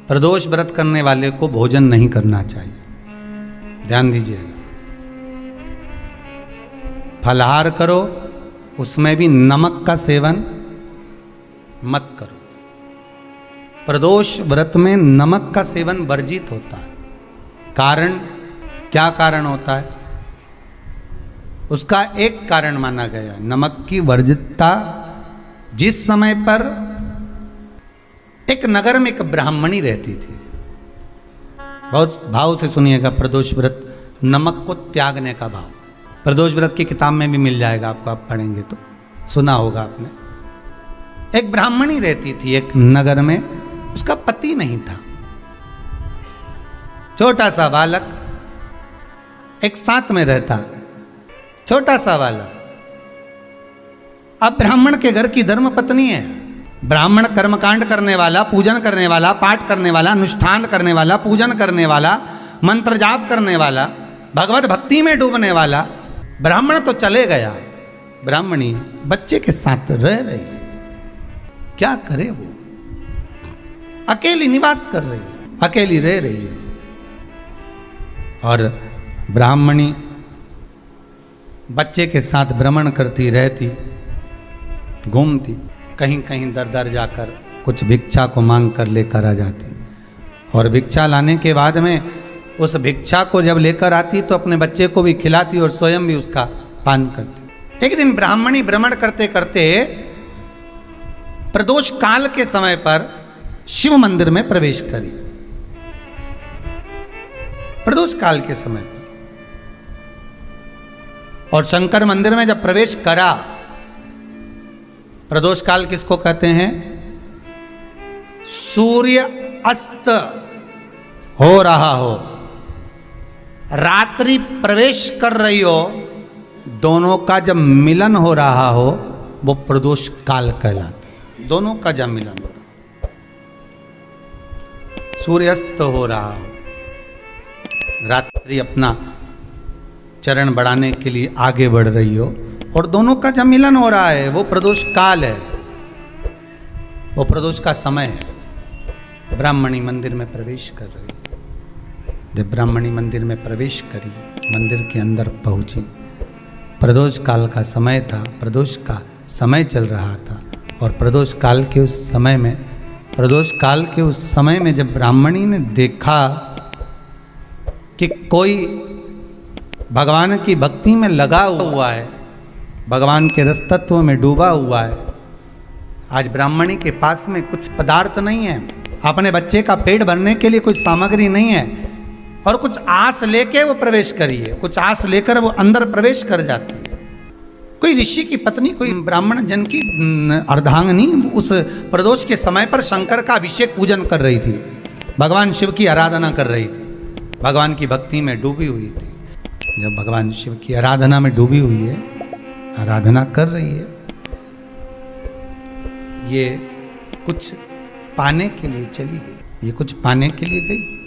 प्रदोष व्रत करने वाले को भोजन नहीं करना चाहिए, ध्यान दीजिएगा। फलाहार करो, उसमें भी नमक का सेवन मत करो। प्रदोष व्रत में नमक का सेवन वर्जित होता है। कारण, क्या कारण होता है? उसका एक कारण माना गया नमक की वर्जितता। जिस समय पर एक नगर में एक ब्राह्मणी रहती थी, बहुत भाव से सुनिएगा, प्रदोष व्रत नमक को त्यागने का भाव। प्रदोष व्रत की किताब में भी मिल जाएगा आपको, आप पढ़ेंगे तो सुना होगा आपने। एक ब्राह्मणी रहती थी एक नगर में, उसका पति नहीं था। छोटा सा बालक एक साथ में रहता, छोटा सा बालक। अब ब्राह्मण के घर की धर्म पत्नी है। ब्राह्मण कर्मकांड करने वाला, पूजन करने वाला, पाठ करने वाला, अनुष्ठान करने वाला, पूजन करने वाला, मंत्र जाप करने वाला, भगवत भक्ति में डूबने वाला। ब्राह्मण तो चले गया, ब्राह्मणी बच्चे के साथ रह रही। क्या करे वो? अकेली निवास कर रही है, अकेली रह रही है। और ब्राह्मणी बच्चे के साथ भ्रमण करती रहती, घूमती, कहीं कहीं दर दर जाकर कुछ भिक्षा को मांग कर लेकर आ जाती। और भिक्षा लाने के बाद में उस भिक्षा को जब लेकर आती तो अपने बच्चे को भी खिलाती और स्वयं भी उसका पान करती। एक दिन ब्राह्मणी भ्रमण करते करते प्रदोष काल के समय पर शिव मंदिर में प्रवेश करी। प्रदोष काल के समय पर, और शंकर मंदिर में जब प्रवेश करा, प्रदोष काल किसको कहते हैं? सूर्य अस्त हो रहा हो, रात्रि प्रवेश कर रही हो, दोनों का जब मिलन हो रहा हो वो प्रदोष काल कहलाता। दोनों का जब मिलन हो रहा, सूर्यास्त हो रहा हो, रात्रि अपना चरण बढ़ाने के लिए आगे बढ़ रही हो, और दोनों का जब मिलन हो रहा है, वो प्रदोष काल है, वो प्रदोष का समय है। ब्राह्मणी मंदिर में प्रवेश कर रही। जब ब्राह्मणी मंदिर में प्रवेश करी, मंदिर के अंदर पहुंची, प्रदोष काल का समय था, प्रदोष का समय चल रहा था। और प्रदोष काल के उस समय में, प्रदोष काल के उस समय में जब ब्राह्मणी ने देखा कि कोई भगवान की भक्ति में लगा हुआ है, भगवान के रस तत्व में डूबा हुआ है। आज ब्राह्मणी के पास में कुछ पदार्थ नहीं है, अपने बच्चे का पेट भरने के लिए कुछ सामग्री नहीं है, और कुछ आस लेके वो प्रवेश करी है, कुछ आस लेकर वो अंदर प्रवेश कर जाती है। कोई ऋषि की पत्नी, कोई ब्राह्मण जन की अर्धांगिनी उस प्रदोष के समय पर शंकर का अभिषेक पूजन कर रही थी, भगवान शिव की आराधना कर रही थी, भगवान की भक्ति में डूबी हुई थी। जब भगवान शिव की आराधना में डूबी हुई है, आराधना कर रही है, ये कुछ पाने के लिए चली गई, ये कुछ पाने के लिए गई,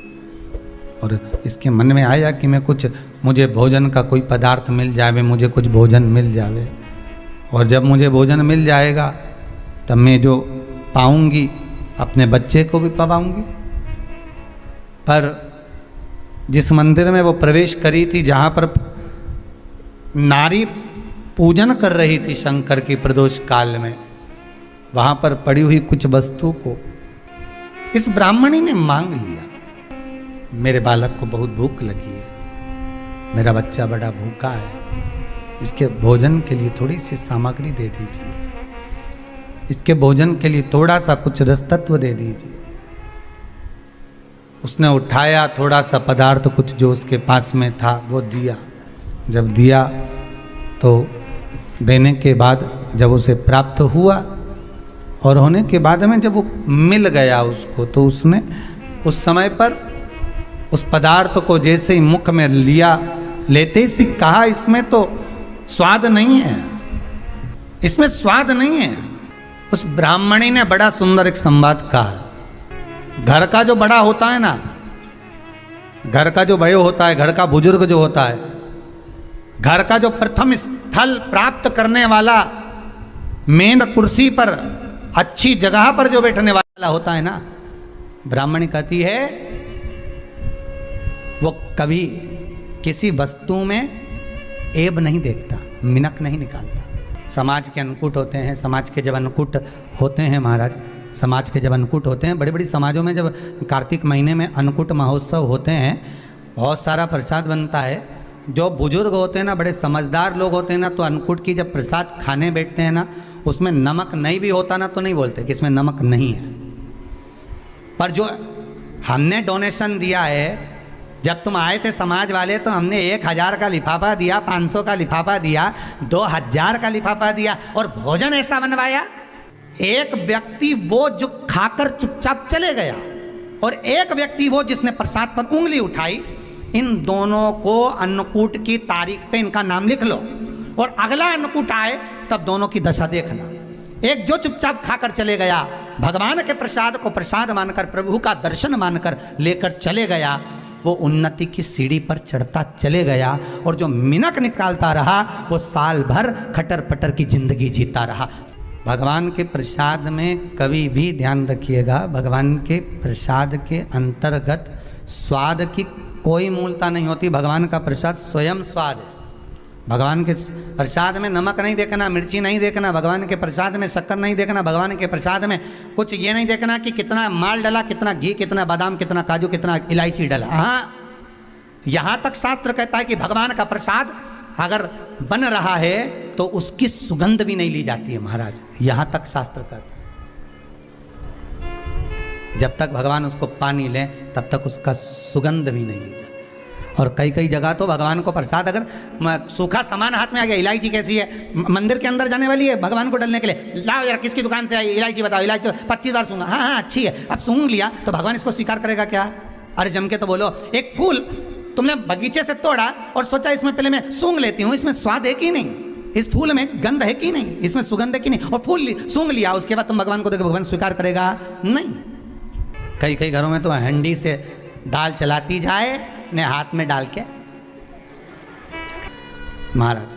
और इसके मन में आया कि मैं कुछ, मुझे भोजन का कोई पदार्थ मिल जावे, मुझे कुछ भोजन मिल जावे, और जब मुझे भोजन मिल जाएगा तब मैं जो पाऊंगी अपने बच्चे को भी पाऊंगी। पर जिस मंदिर में वो प्रवेश करी थी, जहाँ पर नारी पूजन कर रही थी शंकर की प्रदोष काल में, वहाँ पर पड़ी हुई कुछ वस्तु को इस ब्राह्मणी ने मांग लिया। मेरे बालक को बहुत भूख लगी है, मेरा बच्चा बड़ा भूखा है, इसके भोजन के लिए थोड़ी सी सामग्री दे दीजिए, इसके भोजन के लिए थोड़ा सा कुछ रस तत्व दे दीजिए। उसने उठाया थोड़ा सा पदार्थ, कुछ जो उसके पास में था वो दिया। जब दिया तो देने के बाद जब उसे प्राप्त हुआ, और होने के बाद में जब वो मिल गया उसको, तो उसने उस समय पर उस पदार्थ को जैसे ही मुख में लिया, लेते ही कहा, इसमें तो स्वाद नहीं है, इसमें स्वाद नहीं है। उस ब्राह्मणी ने बड़ा सुंदर एक संवाद कहा। घर का जो बड़ा होता है ना, घर का जो बड़े होता है, घर का बुजुर्ग जो होता है, घर का जो प्रथम स्थल प्राप्त करने वाला, मेन कुर्सी पर, अच्छी जगह पर जो बैठने वाला होता है ना, ब्राह्मणी कहती है वो कभी किसी वस्तु में ऐब नहीं देखता, मिनक नहीं निकालता। समाज के अन्नकूट होते हैं, समाज के जब अन्नकूट होते हैं महाराज, समाज के जब अन्नकूट होते हैं, बड़ी बड़ी समाजों में जब कार्तिक महीने में अन्नकूट महोत्सव होते हैं, बहुत सारा प्रसाद बनता है। जो बुजुर्ग होते हैं ना, बड़े समझदार लोग होते हैं ना, तो अन्नकूट की जब प्रसाद खाने बैठते हैं ना, उसमें नमक नहीं भी होता ना, तो नहीं बोलते कि इसमें नमक नहीं है। पर जो हमने डोनेशन दिया है, जब तुम आए थे समाज वाले, तो हमने 1000 का लिफाफा दिया, 500 का लिफाफा दिया, 2000 का लिफाफा दिया, और भोजन ऐसा बनवाया। एक व्यक्ति वो जो खाकर चुपचाप चले गया, और एक व्यक्ति वो जिसने प्रसाद पर उंगली उठाई। इन दोनों को अन्नकूट की तारीख पे इनका नाम लिख लो, और अगला अन्नकूट आए तब दोनों की दशा देखना। एक जो चुपचाप खाकर चले गया, भगवान के प्रसाद को प्रसाद मानकर, प्रभु का दर्शन मानकर लेकर चले गया, वो उन्नति की सीढ़ी पर चढ़ता चले गया। और जो मिनक निकालता रहा, वो साल भर खटर पटर की जिंदगी जीता रहा। भगवान के प्रसाद में कभी भी ध्यान रखिएगा, भगवान के प्रसाद के अंतर्गत स्वाद की कोई मूलता नहीं होती। भगवान का प्रसाद स्वयं स्वाद है। भगवान के प्रसाद में नमक नहीं देखना, मिर्ची नहीं देखना, भगवान के प्रसाद में शक्कर नहीं देखना, भगवान के प्रसाद में कुछ ये नहीं देखना कि कितना माल डला, कितना घी, कितना बादाम, कितना काजू, कितना इलायची डला। हाँ, यहाँ तक शास्त्र कहता है कि भगवान का प्रसाद अगर बन रहा है तो उसकी सुगंध भी नहीं ली जाती है महाराज। यहाँ तक शास्त्र कहता है, जब तक भगवान उसको पा नहीं ले तब तक उसका सुगंध भी नहीं ली जाती। और कई कई जगह तो भगवान को प्रसाद अगर सूखा सामान हाथ में आ गया, इलायची कैसी है, मंदिर के अंदर जाने वाली है भगवान को डलने के लिए, लाओ यार किसकी दुकान से आई इलायची बताओ, इलायची तो 25 बार सूंघा, हाँ हाँ अच्छी है, अब सूंघ लिया तो भगवान इसको स्वीकार करेगा क्या? अरे जम के तो बोलो। एक फूल तुमने बगीचे से तोड़ा और सोचा इसमें पहले मैं सूंघ लेती हूँ, इसमें स्वाद है कि नहीं, इस फूल में गंध है कि नहीं, इसमें सुगंध है कि नहीं, और फूल सूंघ लिया, उसके बाद तुम भगवान को देखो, भगवान स्वीकार करेगा नहीं। कई कई घरों में तो हंडी से दाल चलाती जाए ने हाथ में डाल के महाराज।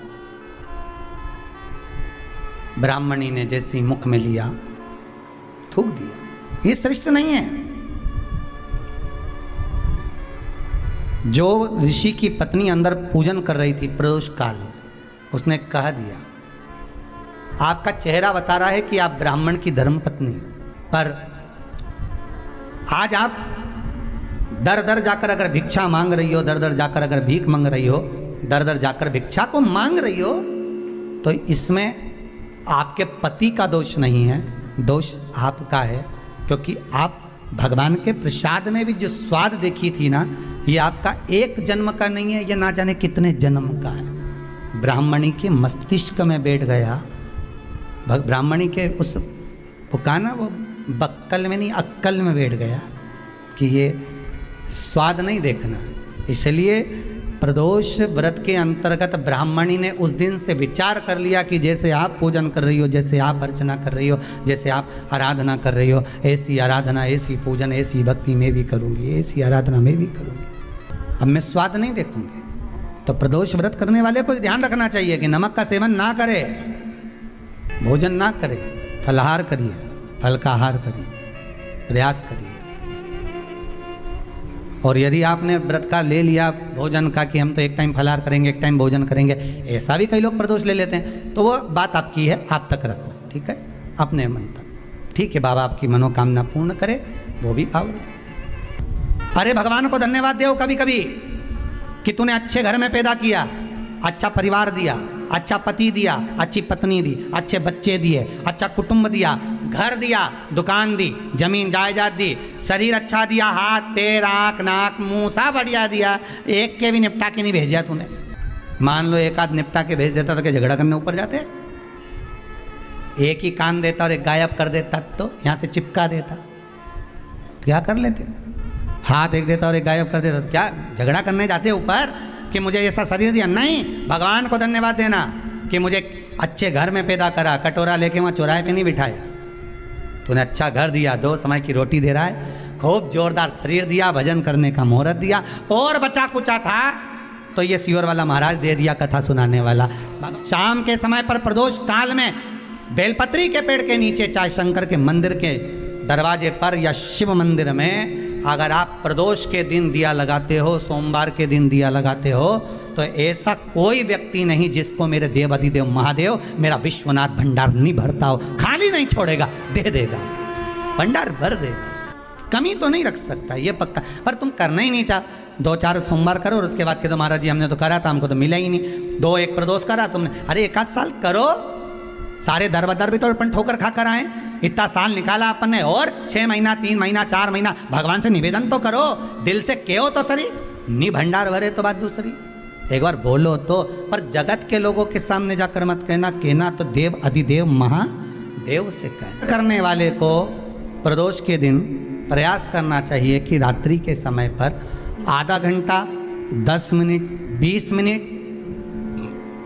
ब्राह्मणी ने जैसी मुख में लिया थूक दिया। ये श्रेष्ठ नहीं है। जो ऋषि की पत्नी अंदर पूजन कर रही थी प्रदोष काल में, उसने कह दिया, आपका चेहरा बता रहा है कि आप ब्राह्मण की धर्मपत्नी, पर आज आप दर दर जाकर अगर भिक्षा मांग रही हो, दर दर जाकर अगर भीख मांग रही हो, दर दर जाकर भिक्षा को मांग रही हो, तो इसमें आपके पति का दोष नहीं है, दोष आपका है। क्योंकि आप भगवान के प्रसाद में भी जो स्वाद देखी थी ना, ये आपका एक जन्म का नहीं है, ये ना जाने कितने जन्म का है। ब्राह्मणी के मस्तिष्क में बैठ गया, ब्राह्मणी के उस वो कहा ना, वो बक्कल में नहीं अक्कल में बैठ गया कि ये स्वाद नहीं देखना। इसलिए प्रदोष व्रत के अंतर्गत ब्राह्मणी ने उस दिन से विचार कर लिया कि जैसे आप पूजन कर रही हो, जैसे आप अर्चना कर रही हो, जैसे आप आराधना कर रही हो, ऐसी आराधना, ऐसी पूजन, ऐसी भक्ति मैं भी करूँगी, ऐसी आराधना मैं भी करूँगी। अब मैं स्वाद नहीं देखूँगी। तो प्रदोष व्रत करने वाले को ध्यान रखना चाहिए कि नमक का सेवन ना करे, भोजन ना करे, फलाहार करिए, फल का आहार करिए, प्रयास करिए। और यदि आपने व्रत का ले लिया भोजन का कि हम तो एक टाइम फलाहार करेंगे, एक टाइम भोजन करेंगे, ऐसा भी कई लोग प्रदोष ले लेते हैं, तो वो बात आपकी है, आप तक रखो, ठीक है, अपने मन तक, ठीक है। बाबा आपकी मनोकामना पूर्ण करे, वो भी पावर। अरे भगवान को धन्यवाद दो कभी कभी कि तूने अच्छे घर में पैदा किया, अच्छा परिवार दिया, अच्छा पति दिया, अच्छी पत्नी दी, अच्छे बच्चे दिए, अच्छा कुटुंब दिया, घर दिया, दुकान दी, जमीन जायदाद दी, शरीर अच्छा दिया, हाथ पैर आँख नाक मुंह सब बढ़िया दिया, एक के भी निपटा के नहीं भेजा तूने। मान लो एक आध निपटा के भेज देता तो क्या झगड़ा करने ऊपर जाते? एक ही कान देता और एक गायब कर देता तो यहाँ से चिपका देता, तो क्या कर लेते? हाथ एक देता और एक गायब कर देता तो क्या झगड़ा करने जाते ऊपर कि मुझे ऐसा शरीर दिया? नहीं, भगवान को धन्यवाद देना कि मुझे अच्छे घर में पैदा करा, कटोरा लेके वहाँ चौराहे पे नहीं बिठाया, तूने अच्छा घर दिया, 2 समय की रोटी दे रहा है, खूब जोरदार शरीर दिया, भजन करने का मुहूर्त दिया, और बचा कुचा था तो ये सियोर वाला महाराज दे दिया, कथा सुनाने वाला। शाम के समय पर प्रदोष काल में बेलपत्री के पेड़ के नीचे, चाहे शंकर के मंदिर के दरवाजे पर या शिव मंदिर में अगर आप प्रदोष के दिन दिया लगाते हो, सोमवार के दिन दिया लगाते हो, तो ऐसा कोई व्यक्ति नहीं जिसको मेरे देव अधिदेव महादेव मेरा विश्वनाथ भंडार नहीं भरता हो। खाली नहीं छोड़ेगा, दे देगा, भंडार भर देगा, कमी तो नहीं रख सकता, ये पक्का। पर तुम करना ही नहीं चाह, 2-4 सोमवार करो और उसके बाद के तो महाराज जी हमने तो करा था, हमको तो मिला ही नहीं। 2-1 प्रदोष करा तुमने, अरे 1 आध साल करो, सारे दर बदर भी तो अपन ठोकर खा कर आए, इतना साल निकाला अपन ने, और 6 महीना 3 महीना 4 महीना भगवान से निवेदन तो करो, दिल से कहो तो सरी, नी भंडार भरे तो बात दूसरी, एक बार बोलो तो। पर जगत के लोगों के सामने जाकर मत कहना तो देव अधिदेव महादेव से कहना। करने वाले को प्रदोष के दिन प्रयास करना चाहिए कि रात्रि के समय पर आधा घंटा 10 मिनट 20 मिनट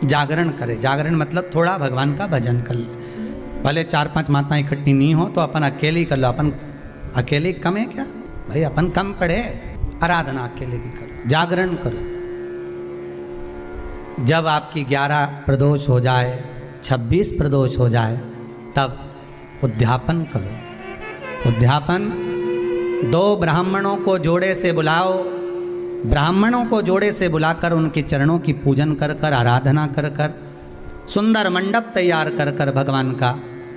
जागरण करे। जागरण मतलब थोड़ा भगवान का भजन कर ले, भले 4-5 माताएं इकट्ठी नहीं हो तो अपन अकेले ही कर लो। अपन अकेले कम है क्या भाई, अपन कम पड़े, आराधना अकेले भी करो, जागरण करो। जब आपकी 11 प्रदोष हो जाए, 26 प्रदोष हो जाए, तब उद्यापन करो। उद्यापन 2 ब्राह्मणों को जोड़े से बुलाओ, ब्राह्मणों को जोड़े से बुलाकर उनके चरणों की पूजन कर कर, आराधना कर कर, सुंदर मंडप तैयार कर कर भगवान का,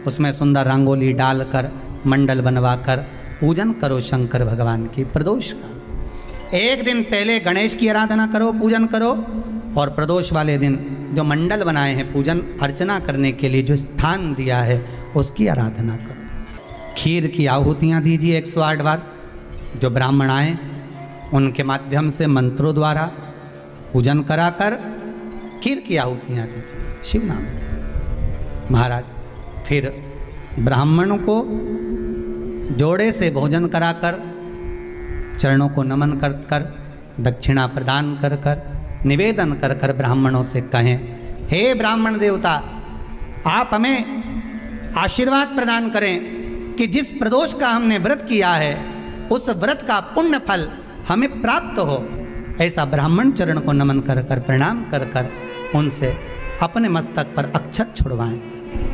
उसमें सुंदर रंगोली डालकर मंडल बनवाकर पूजन करो शंकर भगवान की प्रदोष का। एक दिन पहले गणेश की आराधना करो, पूजन करो, और प्रदोष वाले दिन जो मंडल बनाए हैं पूजन अर्चना करने के लिए, जो स्थान दिया है उसकी आराधना करो। खीर की आहुतियाँ दीजिए 108 बार, जो ब्राह्मण आए उनके माध्यम से मंत्रों द्वारा पूजन कराकर खीर की आहुतियाँ दीजिए शिव नाम महाराज। फिर ब्राह्मणों को जोड़े से भोजन कराकर, चरणों को नमन कर कर, दक्षिणा प्रदान कर कर, निवेदन कर कर ब्राह्मणों से कहें, हे ब्राह्मण देवता, आप हमें आशीर्वाद प्रदान करें कि जिस प्रदोष का हमने व्रत किया है उस व्रत का पुण्य फल हमें प्राप्त हो। ऐसा ब्राह्मण चरण को नमन कर कर, प्रणाम कर कर उनसे अपने मस्तक पर अक्षत छुड़वाएं।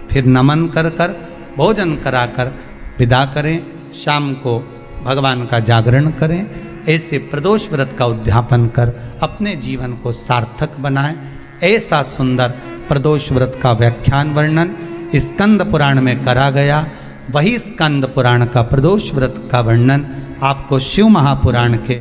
फिर नमन कर कर, भोजन कराकर विदा करें। शाम को भगवान का जागरण करें। ऐसे प्रदोष व्रत का उद्यापन कर अपने जीवन को सार्थक बनाएं। ऐसा सुंदर प्रदोष व्रत का व्याख्यान वर्णन स्कंद पुराण में करा गया। वही स्कंद पुराण का प्रदोष व्रत का वर्णन आपको शिव महापुराण के